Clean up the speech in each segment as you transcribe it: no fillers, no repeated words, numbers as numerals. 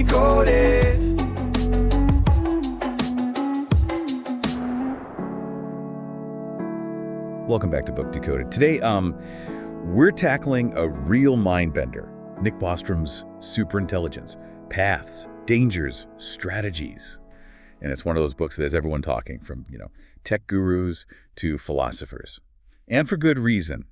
Decoded. Welcome back to Book Decoded. Today, we're tackling a real mind bender. Nick Bostrom's Superintelligence, Paths, Dangers, Strategies. And it's one of those books that has everyone talking, from, tech gurus to philosophers. And for good reason.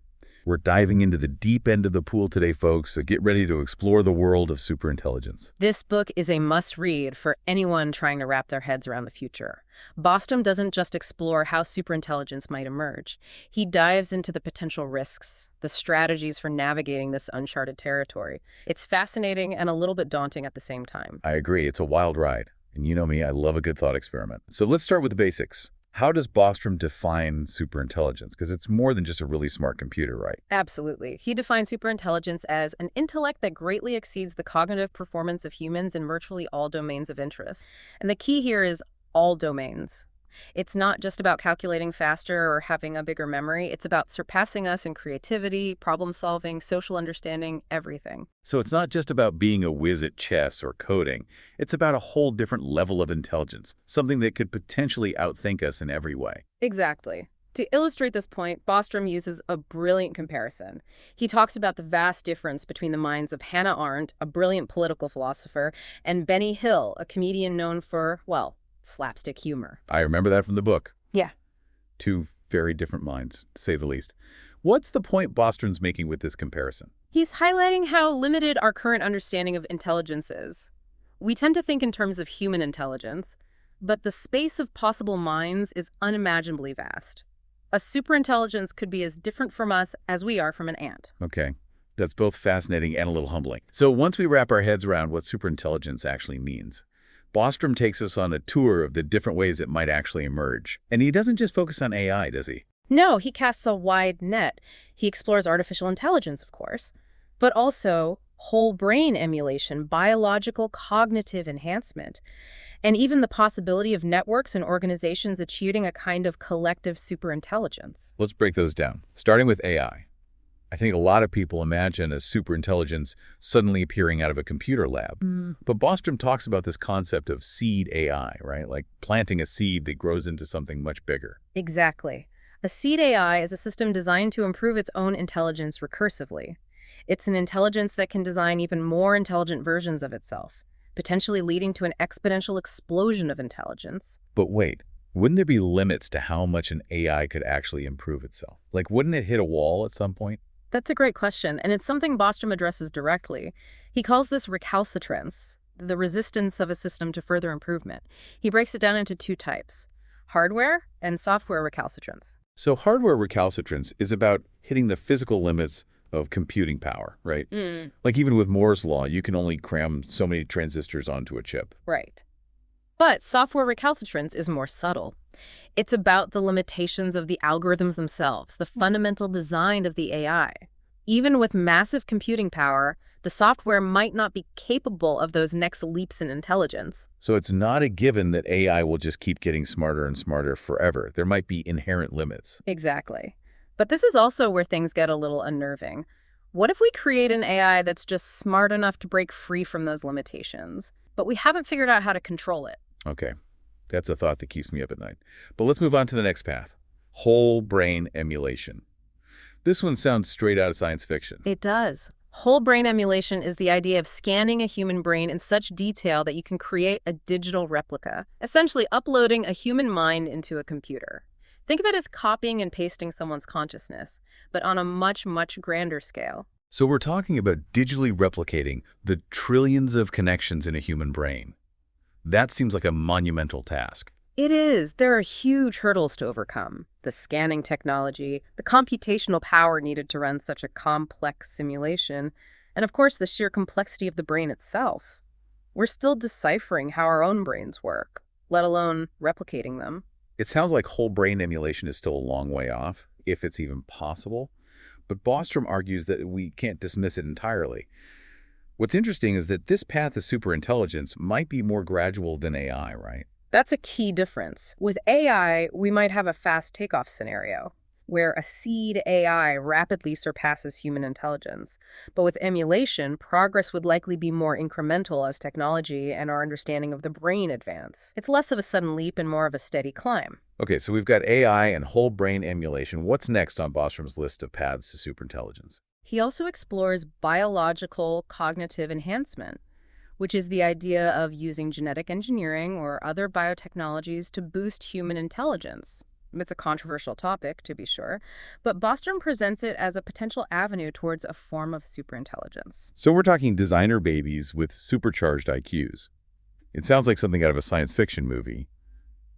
We're diving into the deep end of the pool today, folks, so get ready to explore the world of superintelligence. This book is a must-read for anyone trying to wrap their heads around the future. Bostrom doesn't just explore how superintelligence might emerge. He dives into the potential risks, the strategies for navigating this uncharted territory. It's fascinating and a little bit daunting at the same time. I agree. It's a wild ride. And you know me, I love a good thought experiment. So let's start with the basics. How does Bostrom define superintelligence? Because it's more than just a really smart computer, right? Absolutely. He defines superintelligence as an intellect that greatly exceeds the cognitive performance of humans in virtually all domains of interest. And the key here is all domains. It's not just about calculating faster or having a bigger memory. It's about surpassing us in creativity, problem solving, social understanding, everything. So it's not just about being a whiz at chess or coding. It's about a whole different level of intelligence, something that could potentially outthink us in every way. Exactly. To illustrate this point, Bostrom uses a brilliant comparison. He talks about the vast difference between the minds of Hannah Arendt, a brilliant political philosopher, and Benny Hill, a comedian known for, well, slapstick humor. I remember that from the book. Yeah. Two very different minds, to say the least. What's the point Bostrom's making with this comparison? He's highlighting how limited our current understanding of intelligence is. We tend to think in terms of human intelligence, but the space of possible minds is unimaginably vast. A superintelligence could be as different from us as we are from an ant. Okay. That's both fascinating and a little humbling. So once we wrap our heads around what superintelligence actually means, Bostrom takes us on a tour of the different ways it might actually emerge. And he doesn't just focus on AI, does he? No, he casts a wide net. He explores artificial intelligence, of course, but also whole brain emulation, biological cognitive enhancement, and even the possibility of networks and organizations achieving a kind of collective superintelligence. Let's break those down, starting with AI. I think a lot of people imagine a superintelligence suddenly appearing out of a computer lab. But Bostrom talks about this concept of seed AI, right? Like planting a seed that grows into something much bigger. Exactly. A seed AI is a system designed to improve its own intelligence recursively. It's an intelligence that can design even more intelligent versions of itself, potentially leading to an exponential explosion of intelligence. But wait, wouldn't there be limits to how much an AI could actually improve itself? Like, wouldn't it hit a wall at some point? That's a great question, and it's something Bostrom addresses directly. He calls this recalcitrance, the resistance of a system to further improvement. He breaks it down into two types: hardware and software recalcitrance. So hardware recalcitrance is about hitting the physical limits of computing power, right? Like even with Moore's law, you can only cram so many transistors onto a chip. Right. But software recalcitrance is more subtle. It's about the limitations of the algorithms themselves, the fundamental design of the AI. Even with massive computing power, the software might not be capable of those next leaps in intelligence. So it's not a given that AI will just keep getting smarter and smarter forever. There might be inherent limits. Exactly. But this is also where things get a little unnerving. What if we create an AI that's just smart enough to break free from those limitations, but we haven't figured out how to control it? Okay, that's a thought that keeps me up at night. But let's move on to the next path. Whole brain emulation. This one sounds straight out of science fiction. It does. Whole brain emulation is the idea of scanning a human brain in such detail that you can create a digital replica, essentially uploading a human mind into a computer. Think of it as copying and pasting someone's consciousness, but on a much, much grander scale. So we're talking about digitally replicating the trillions of connections in a human brain. That seems like a monumental task. It is. There are huge hurdles to overcome. The scanning technology, the computational power needed to run such a complex simulation, and of course the sheer complexity of the brain itself. We're still deciphering how our own brains work, let alone replicating them. It sounds like whole brain emulation is still a long way off, if it's even possible. But Bostrom argues that we can't dismiss it entirely. What's interesting is that this path of superintelligence might be more gradual than AI, right? That's a key difference. With AI, we might have a fast takeoff scenario. where a seed AI rapidly surpasses human intelligence. But with emulation, progress would likely be more incremental as technology and our understanding of the brain advance. It's less of a sudden leap and more of a steady climb. Okay, so we've got AI and whole brain emulation. What's next on Bostrom's list of paths to superintelligence? He also explores biological cognitive enhancement, which is the idea of using genetic engineering or other biotechnologies to boost human intelligence. It's a controversial topic, to be sure, but Bostrom presents it as a potential avenue towards a form of superintelligence. So we're talking designer babies with supercharged IQs. It sounds like something out of a science fiction movie,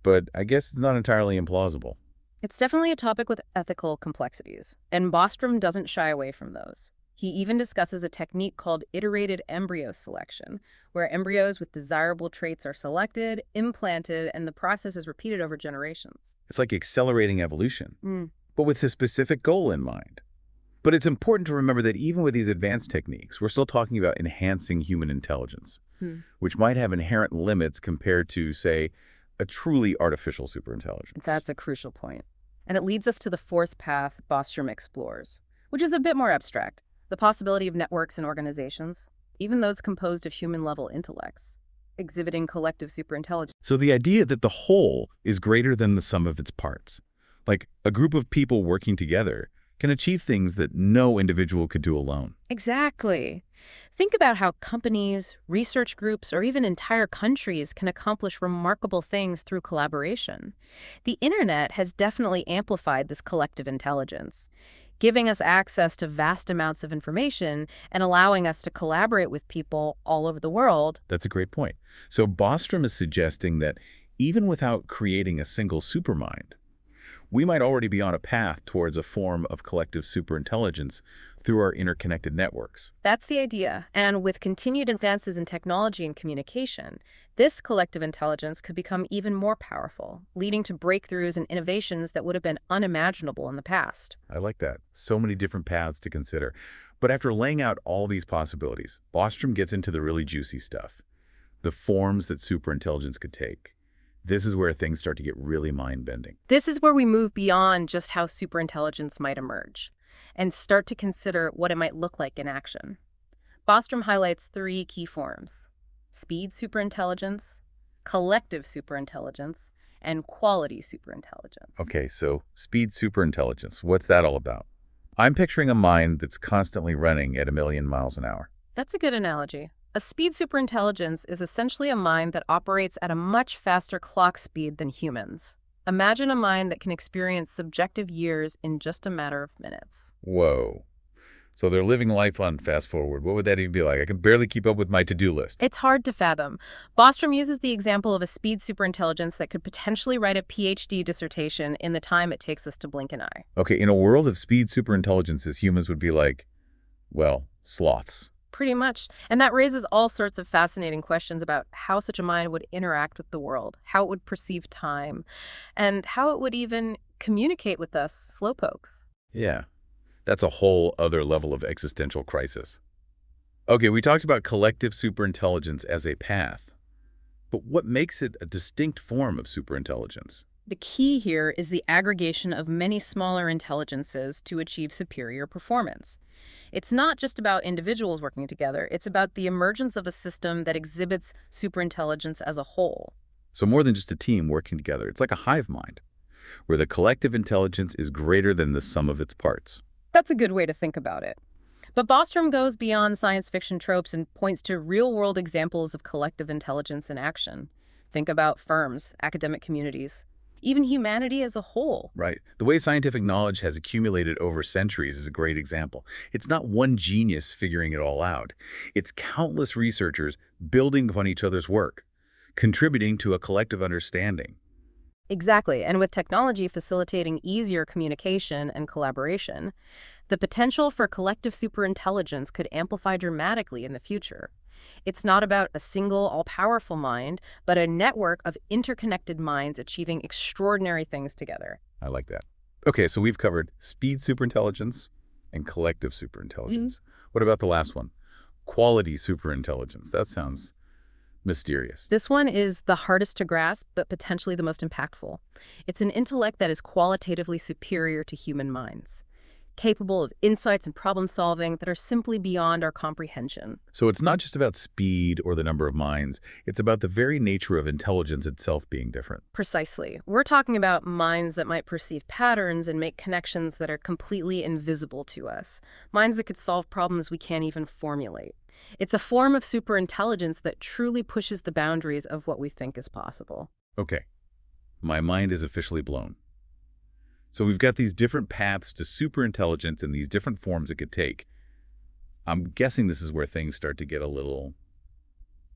but I guess it's not entirely implausible. It's definitely a topic with ethical complexities, and Bostrom doesn't shy away from those. He even discusses a technique called iterated embryo selection, where embryos with desirable traits are selected, implanted, and the process is repeated over generations. It's like accelerating evolution, but with a specific goal in mind. But it's important to remember that even with these advanced techniques, we're still talking about enhancing human intelligence, which might have inherent limits compared to, say, a truly artificial superintelligence. That's a crucial point. And it leads us to the fourth path Bostrom explores, which is a bit more abstract. The possibility of networks and organizations, even those composed of human-level intellects, exhibiting collective superintelligence. So the idea that the whole is greater than the sum of its parts, like a group of people working together, can achieve things that no individual could do alone. Exactly. Think about how companies, research groups, or even entire countries can accomplish remarkable things through collaboration. The internet has definitely amplified this collective intelligence, giving us access to vast amounts of information and allowing us to collaborate with people all over the world. That's a great point. So Bostrom is suggesting that even without creating a single supermind, we might already be on a path towards a form of collective superintelligence through our interconnected networks. That's the idea. And with continued advances in technology and communication, this collective intelligence could become even more powerful, leading to breakthroughs and innovations that would have been unimaginable in the past. I like that. So many different paths to consider. But after laying out all these possibilities, Bostrom gets into the really juicy stuff, the forms that superintelligence could take. This is where things start to get really mind-bending. This is where we move beyond just how superintelligence might emerge and start to consider what it might look like in action. Bostrom highlights three key forms: speed superintelligence, collective superintelligence, and quality superintelligence. Okay, so speed superintelligence, what's that all about? I'm picturing a mind that's constantly running at 1,000,000 miles an hour. That's a good analogy. A speed superintelligence is essentially a mind that operates at a much faster clock speed than humans. Imagine a mind that can experience subjective years in just a matter of minutes. Whoa. So they're living life on fast forward. What would that even be like? I can barely keep up with my to-do list. It's hard to fathom. Bostrom uses the example of a speed superintelligence that could potentially write a PhD dissertation in the time it takes us to blink an eye. Okay, in a world of speed superintelligences, humans would be like, well, sloths. Pretty much. And that raises all sorts of fascinating questions about how such a mind would interact with the world, how it would perceive time, and how it would even communicate with us slowpokes. Yeah, that's a whole other level of existential crisis. Okay, we talked about collective superintelligence as a path, but what makes it a distinct form of superintelligence? The key here is the aggregation of many smaller intelligences to achieve superior performance. It's not just about individuals working together, it's about the emergence of a system that exhibits superintelligence as a whole. So more than just a team working together, it's like a hive mind, where the collective intelligence is greater than the sum of its parts. That's a good way to think about it. But Bostrom goes beyond science fiction tropes and points to real-world examples of collective intelligence in action. Think about firms, academic communities, even humanity as a whole. Right. The way scientific knowledge has accumulated over centuries is a great example. It's not one genius figuring it all out. It's countless researchers building upon each other's work, contributing to a collective understanding. Exactly. And with technology facilitating easier communication and collaboration, the potential for collective superintelligence could amplify dramatically in the future. It's not about a single, all-powerful mind, but a network of interconnected minds achieving extraordinary things together. I like that. Okay, so we've covered speed superintelligence and collective superintelligence. What about the last one? Quality superintelligence. That sounds Mysterious. This one is the hardest to grasp, but potentially the most impactful. It's an intellect that is qualitatively superior to human minds, capable of insights and problem solving that are simply beyond our comprehension. So it's not just about speed or the number of minds. It's about the very nature of intelligence itself being different. Precisely. We're talking about minds that might perceive patterns and make connections that are completely invisible to us. Minds that could solve problems we can't even formulate. It's a form of superintelligence that truly pushes the boundaries of what we think is possible. Okay, my mind is officially blown. So we've got these different paths to superintelligence and these different forms it could take. I'm guessing this is where things start to get a little,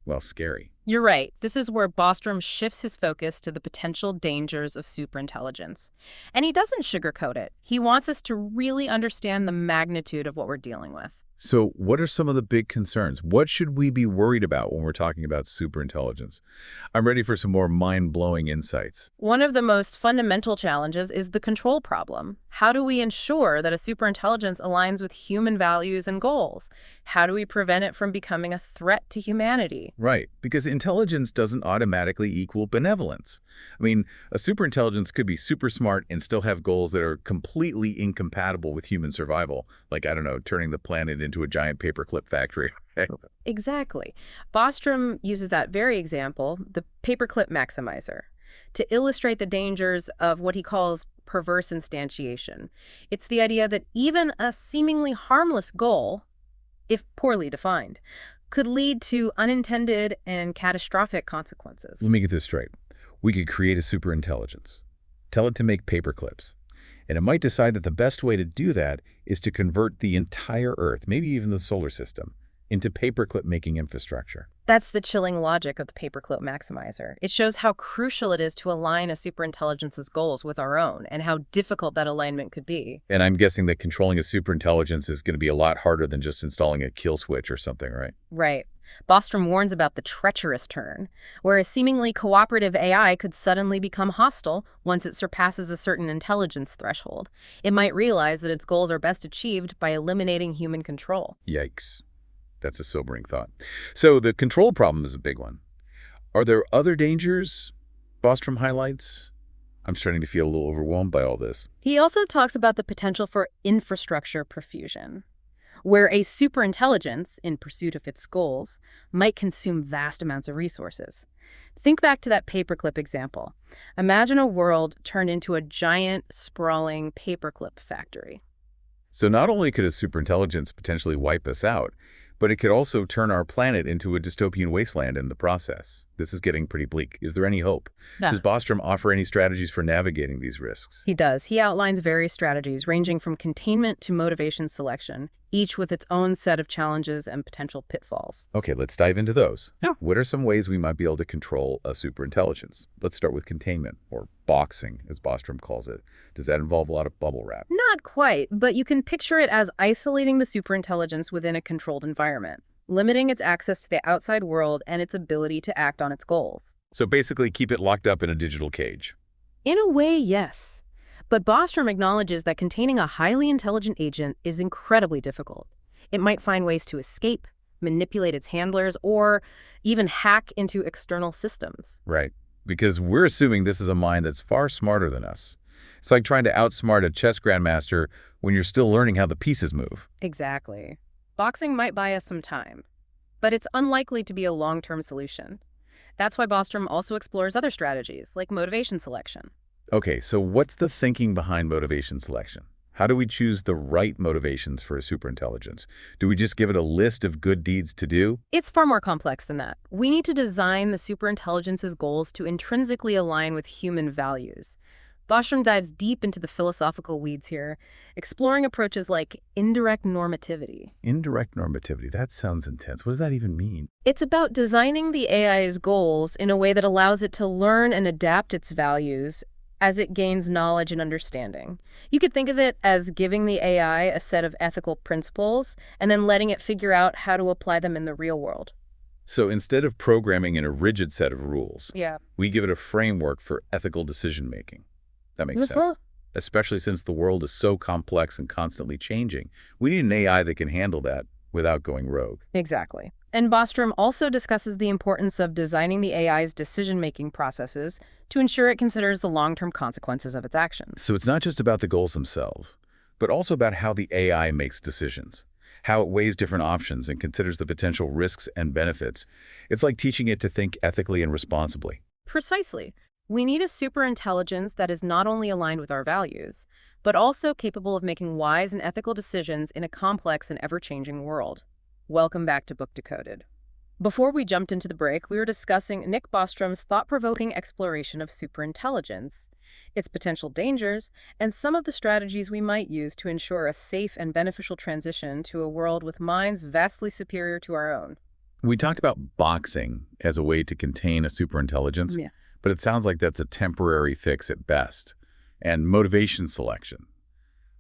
well, scary. You're right. This is where Bostrom shifts his focus to the potential dangers of superintelligence. And he doesn't sugarcoat it. He wants us to really understand the magnitude of what we're dealing with. So what are some of the big concerns? What should we be worried about when we're talking about superintelligence? I'm ready for some more mind-blowing insights. One of the most fundamental challenges is the control problem. How do we ensure that a superintelligence aligns with human values and goals? How do we prevent it from becoming a threat to humanity? Right, because intelligence doesn't automatically equal benevolence. I mean, a superintelligence could be super smart and still have goals that are completely incompatible with human survival, like, I don't know, turning the planet into a giant paperclip factory. Exactly. Bostrom uses that very example, the paperclip maximizer, to illustrate the dangers of what he calls perverse instantiation. It's the idea that even a seemingly harmless goal, if poorly defined, could lead to unintended and catastrophic consequences. Let me get this straight. We could create a superintelligence, tell it to make paperclips, and it might decide that the best way to do that is to convert the entire Earth, maybe even the solar system, into paperclip-making infrastructure. That's the chilling logic of the paperclip maximizer. It shows how crucial it is to align a superintelligence's goals with our own, and how difficult that alignment could be. And I'm guessing that controlling a superintelligence is going to be a lot harder than just installing a kill switch or something, right? Right. Bostrom warns about the treacherous turn, where a seemingly cooperative AI could suddenly become hostile once it surpasses a certain intelligence threshold. It might realize that its goals are best achieved by eliminating human control. Yikes. That's a sobering thought. So the control problem is a big one. Are there other dangers Bostrom highlights? I'm starting to feel a little overwhelmed by all this. He also talks about the potential for infrastructure profusion, where a superintelligence, in pursuit of its goals, might consume vast amounts of resources. Think back to that paperclip example. Imagine a world turned into a giant, sprawling paperclip factory. So not only could a superintelligence potentially wipe us out, but it could also turn our planet into a dystopian wasteland in the process. This is getting pretty bleak. Is there any hope? Yeah. Does Bostrom offer any strategies for navigating these risks? He does. He outlines various strategies ranging from containment to motivation selection, each with its own set of challenges and potential pitfalls. Okay, let's dive into those. Yeah. What are some ways we might be able to control a superintelligence? Let's start with containment, or boxing, as Bostrom calls it. Does that involve a lot of bubble wrap? Not quite, but you can picture it as isolating the superintelligence within a controlled environment, limiting its access to the outside world and its ability to act on its goals. So basically keep it locked up in a digital cage. In a way, yes. But Bostrom acknowledges that containing a highly intelligent agent is incredibly difficult. It might find ways to escape, manipulate its handlers, or even hack into external systems. Right, because we're assuming this is a mind that's far smarter than us. It's like trying to outsmart a chess grandmaster when you're still learning how the pieces move. Exactly. Boxing might buy us some time, but it's unlikely to be a long-term solution. That's why Bostrom also explores other strategies, like motivation selection. Okay, so what's the thinking behind motivation selection? How do we choose the right motivations for a superintelligence? Do we just give it a list of good deeds to do? It's far more complex than that. We need to design the superintelligence's goals to intrinsically align with human values. Bostrom dives deep into the philosophical weeds here, exploring approaches like indirect normativity. Indirect normativity, that sounds intense. What does that even mean? It's about designing the AI's goals in a way that allows it to learn and adapt its values as it gains knowledge and understanding. You could think of it as giving the AI a set of ethical principles and then letting it figure out how to apply them in the real world. So instead of programming in a rigid set of rules, we give it a framework for ethical decision-making. That makes sense. Especially since the world is so complex and constantly changing. We need an AI that can handle that without going rogue. Exactly. And Bostrom also discusses the importance of designing the AI's decision-making processes to ensure it considers the long-term consequences of its actions. So it's not just about the goals themselves, but also about how the AI makes decisions, how it weighs different options and considers the potential risks and benefits. It's like teaching it to think ethically and responsibly. Precisely. We need a superintelligence that is not only aligned with our values, but also capable of making wise and ethical decisions in a complex and ever-changing world. Welcome back to Book Decoded. Before we jumped into the break, we were discussing Nick Bostrom's thought-provoking exploration of superintelligence, its potential dangers, and some of the strategies we might use to ensure a safe and beneficial transition to a world with minds vastly superior to our own. We talked about boxing as a way to contain a superintelligence, Yeah. but it sounds like that's a temporary fix at best. And motivation selection,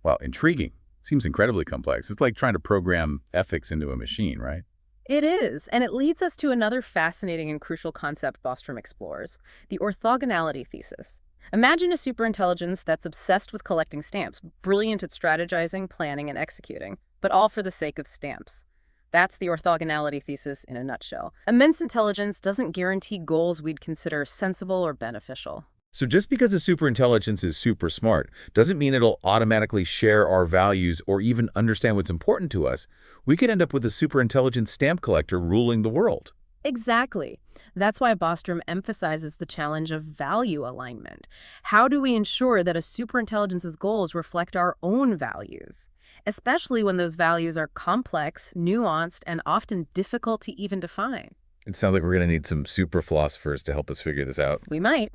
well, intriguing. Seems incredibly complex. It's like trying to program ethics into a machine, right? It is, and it leads us to another fascinating and crucial concept Bostrom explores, the orthogonality thesis. Imagine a superintelligence that's obsessed with collecting stamps, brilliant at strategizing, planning, and executing, but all for the sake of stamps. That's the orthogonality thesis in a nutshell. Immense intelligence doesn't guarantee goals we'd consider sensible or beneficial. So just because a superintelligence is super smart doesn't mean it'll automatically share our values or even understand what's important to us. We could end up with a superintelligent stamp collector ruling the world. Exactly. That's why Bostrom emphasizes the challenge of value alignment. How do we ensure that a superintelligence's goals reflect our own values, especially when those values are complex, nuanced, and often difficult to even define? It sounds like we're going to need some super philosophers to help us figure this out. We might.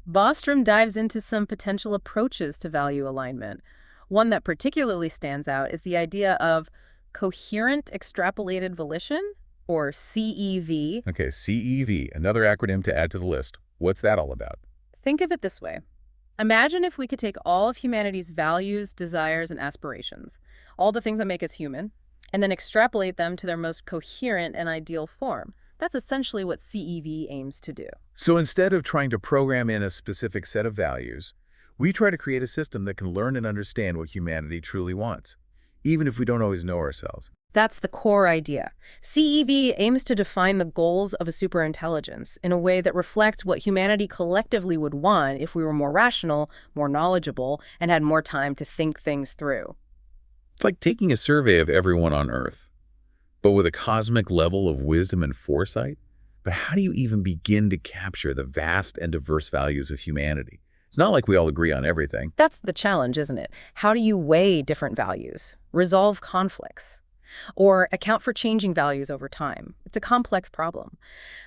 Bostrom dives into some potential approaches to value alignment. One that particularly stands out is the idea of coherent extrapolated volition, or CEV. Okay, CEV, another acronym to add to the list. What's that all about? Think of it this way. Imagine if we could take all of humanity's values, desires, and aspirations, all the things that make us human, and then extrapolate them to their most coherent and ideal form. That's essentially what CEV aims to do. So instead of trying to program in a specific set of values, we try to create a system that can learn and understand what humanity truly wants, even if we don't always know ourselves. That's the core idea. CEV aims to define the goals of a superintelligence in a way that reflects what humanity collectively would want if we were more rational, more knowledgeable, and had more time to think things through. It's like taking a survey of everyone on Earth, but with a cosmic level of wisdom and foresight. But how do you even begin to capture the vast and diverse values of humanity? It's not like we all agree on everything. That's the challenge, isn't it? How do you weigh different values, resolve conflicts, or account for changing values over time? It's a complex problem.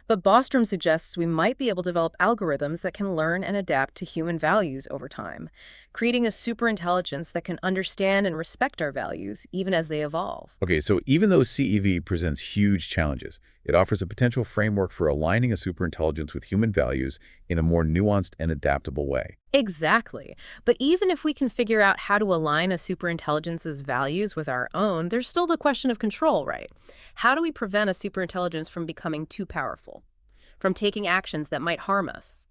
But Bostrom suggests we might be able to develop algorithms that can learn and adapt to human values over time, creating a superintelligence that can understand and respect our values even as they evolve. Okay, so even though CEV presents huge challenges, it offers a potential framework for aligning a superintelligence with human values in a more nuanced and adaptable way. Exactly. But even if we can figure out how to align a superintelligence's values with our own, there's still the question of control, right? How do we prevent a superintelligence from becoming too powerful, from taking actions that might harm us,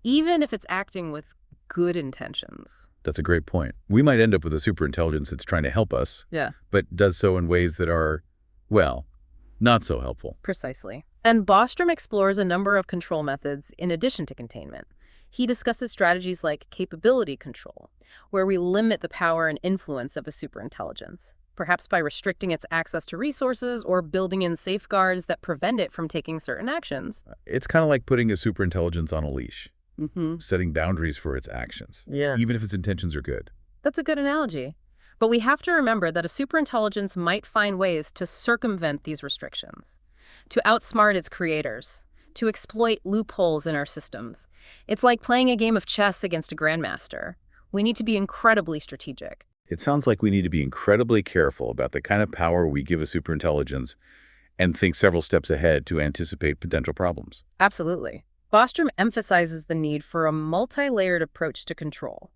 even if it's acting with good intentions? That's a great point. We might end up with a superintelligence that's trying to help us, Yeah, but does so in ways that are, well, not so helpful. precisely. And Bostrom explores a number of control methods in addition to containment. He discusses strategies like capability control, where we limit the power and influence of a superintelligence, perhaps by restricting its access to resources or building in safeguards that prevent it from taking certain actions. It's kind of like putting a superintelligence on a leash, Mm-hmm. setting boundaries for its actions, Yeah. even if its intentions are good. That's a good analogy. But we have to remember that a superintelligence might find ways to circumvent these restrictions, to outsmart its creators, to exploit loopholes in our systems. It's like playing a game of chess against a grandmaster. We need to be incredibly strategic. It sounds like we need to be incredibly careful about the kind of power we give a superintelligence and think several steps ahead to anticipate potential problems. Absolutely. Bostrom emphasizes the need for a multi-layered approach to control.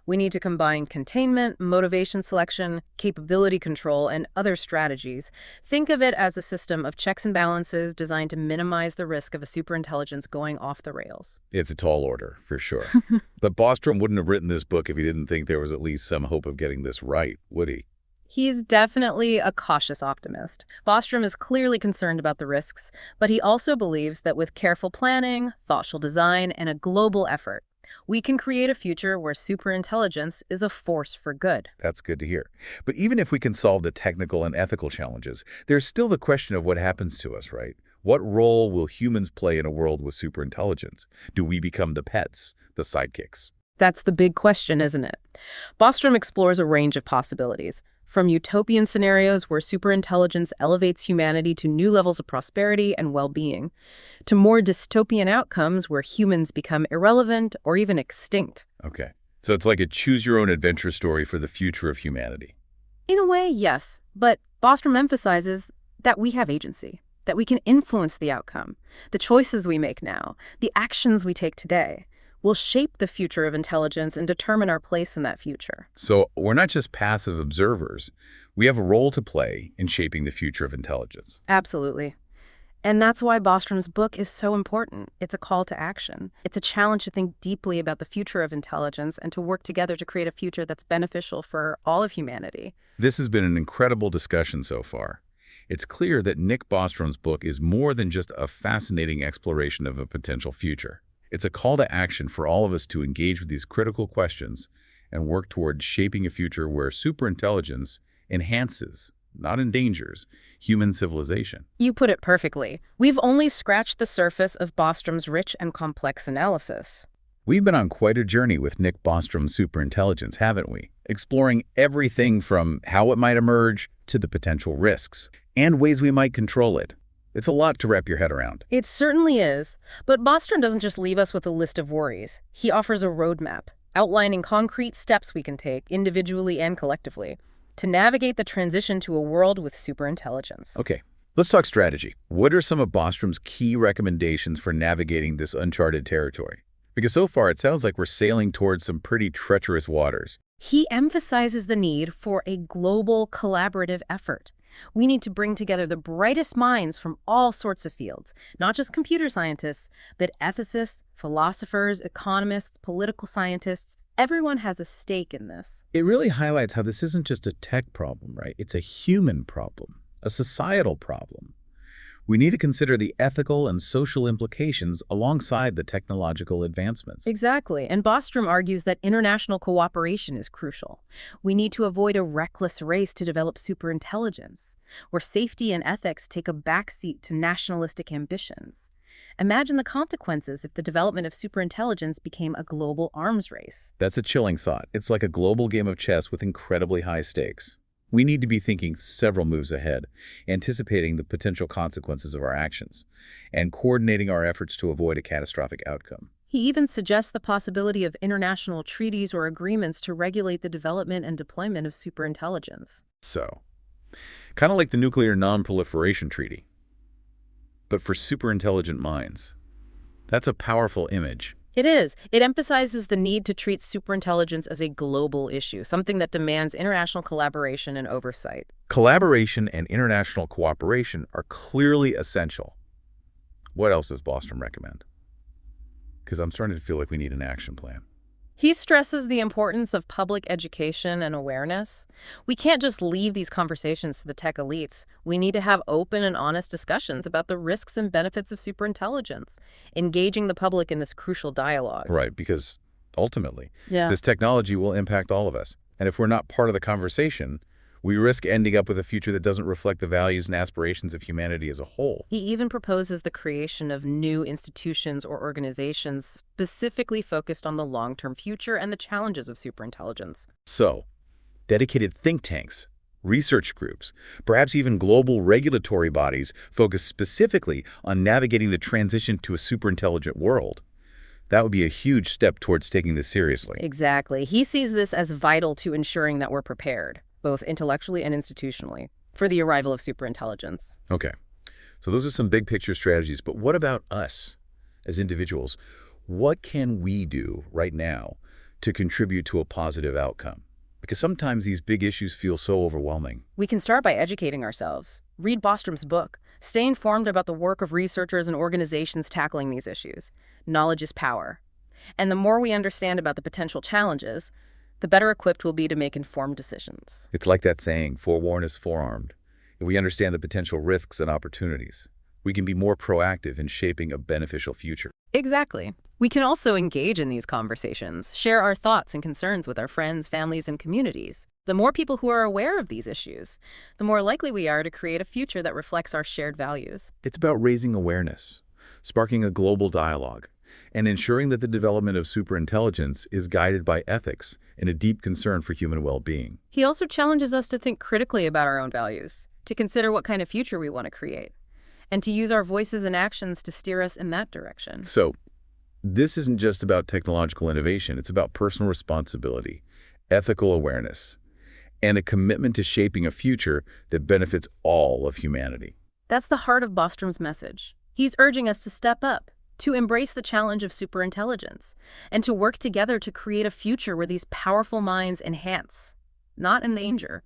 We need to combine containment, motivation selection, capability control, and other strategies. Think of it as a system of checks and balances designed to minimize the risk of a superintelligence going off the rails. It's a tall order, for sure. But Bostrom wouldn't have written this book if he didn't think there was at least some hope of getting this right, would he? He's definitely a cautious optimist. Bostrom is clearly concerned about the risks, but he also believes that with careful planning, thoughtful design, and a global effort, we can create a future where superintelligence is a force for good. That's good to hear. But even if we can solve the technical and ethical challenges, there's still the question of what happens to us, right? What role will humans play in a world with superintelligence? Do we become the pets, the sidekicks? That's the big question, isn't it? Bostrom explores a range of possibilities, from utopian scenarios where superintelligence elevates humanity to new levels of prosperity and well-being, to more dystopian outcomes where humans become irrelevant or even extinct. Okay. So it's like a choose-your-own-adventure story for the future of humanity. In a way, yes, but Bostrom emphasizes that we have agency, that we can influence the outcome. The choices we make now, the actions we take today, will shape the future of intelligence and determine our place in that future. So we're not just passive observers. We have a role to play in shaping the future of intelligence. Absolutely. And that's why Bostrom's book is so important. It's a call to action. It's a challenge to think deeply about the future of intelligence and to work together to create a future that's beneficial for all of humanity. This has been an incredible discussion so far. It's clear that Nick Bostrom's book is more than just a fascinating exploration of a potential future. It's a call to action for all of us to engage with these critical questions and work toward shaping a future where superintelligence enhances, not endangers, human civilization. You put it perfectly. We've only scratched the surface of Bostrom's rich and complex analysis. We've been on quite a journey with Nick Bostrom's Superintelligence, haven't we? Exploring everything from how it might emerge to the potential risks and ways we might control it. It's a lot to wrap your head around. It certainly is. But Bostrom doesn't just leave us with a list of worries. He offers a roadmap, outlining concrete steps we can take, individually and collectively, to navigate the transition to a world with superintelligence. Okay, let's talk strategy. What are some of Bostrom's key recommendations for navigating this uncharted territory? Because so far, it sounds like we're sailing towards some pretty treacherous waters. He emphasizes the need for a global collaborative effort. We need to bring together the brightest minds from all sorts of fields, not just computer scientists, but ethicists, philosophers, economists, political scientists. Everyone has a stake in this. It really highlights how this isn't just a tech problem, right? It's a human problem, a societal problem. We need to consider the ethical and social implications alongside the technological advancements. Exactly, and Bostrom argues that international cooperation is crucial. We need to avoid a reckless race to develop superintelligence, where safety and ethics take a backseat to nationalistic ambitions. Imagine the consequences if the development of superintelligence became a global arms race. That's a chilling thought. It's like a global game of chess with incredibly high stakes. We need to be thinking several moves ahead, anticipating the potential consequences of our actions, and coordinating our efforts to avoid a catastrophic outcome. He even suggests the possibility of international treaties or agreements to regulate the development and deployment of superintelligence. So, kind of like the Nuclear Non-Proliferation Treaty, but for superintelligent minds. That's a powerful image. It is. It emphasizes the need to treat superintelligence as a global issue, something that demands international collaboration and oversight. Collaboration and international cooperation are clearly essential. What else does Bostrom recommend? Because I'm starting to feel like we need an action plan. He stresses the importance of public education and awareness. We can't just leave these conversations to the tech elites. We need to have open and honest discussions about the risks and benefits of superintelligence, engaging the public in this crucial dialogue. Right, because ultimately, this technology will impact all of us. And if we're not part of the conversation, we risk ending up with a future that doesn't reflect the values and aspirations of humanity as a whole. He even proposes the creation of new institutions or organizations specifically focused on the long-term future and the challenges of superintelligence. So, dedicated think tanks, research groups, perhaps even global regulatory bodies focused specifically on navigating the transition to a superintelligent world. That would be a huge step towards taking this seriously. Exactly. He sees this as vital to ensuring that we're prepared, both intellectually and institutionally, for the arrival of superintelligence. Okay, so those are some big picture strategies, but what about us as individuals? What can we do right now to contribute to a positive outcome? Because sometimes these big issues feel so overwhelming. We can start by educating ourselves. Read Bostrom's book. Stay informed about the work of researchers and organizations tackling these issues. Knowledge is power. And the more we understand about the potential challenges, the better equipped we'll be to make informed decisions. It's like that saying, forewarned is forearmed. If we understand the potential risks and opportunities, we can be more proactive in shaping a beneficial future. Exactly. We can also engage in these conversations, share our thoughts and concerns with our friends, families, and communities. The more people who are aware of these issues, the more likely we are to create a future that reflects our shared values. It's about raising awareness, sparking a global dialogue, and ensuring that the development of superintelligence is guided by ethics and a deep concern for human well-being. He also challenges us to think critically about our own values, to consider what kind of future we want to create, and to use our voices and actions to steer us in that direction. So, this isn't just about technological innovation. It's about personal responsibility, ethical awareness, and a commitment to shaping a future that benefits all of humanity. That's the heart of Bostrom's message. He's urging us to step up, to embrace the challenge of superintelligence, and to work together to create a future where these powerful minds enhance, not endanger,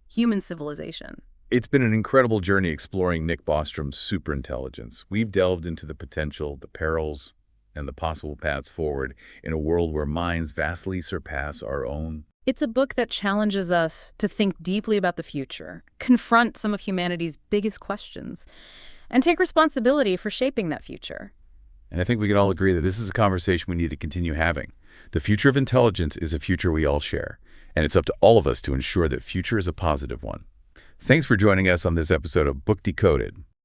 human civilization. It's been an incredible journey exploring Nick Bostrom's superintelligence. We've delved into the potential, the perils, and the possible paths forward in a world where minds vastly surpass our own. It's a book that challenges us to think deeply about the future, confront some of humanity's biggest questions, and take responsibility for shaping that future. And I think we can all agree that this is a conversation we need to continue having. The future of intelligence is a future we all share, and it's up to all of us to ensure that future is a positive one. Thanks for joining us on this episode of Book Decoded.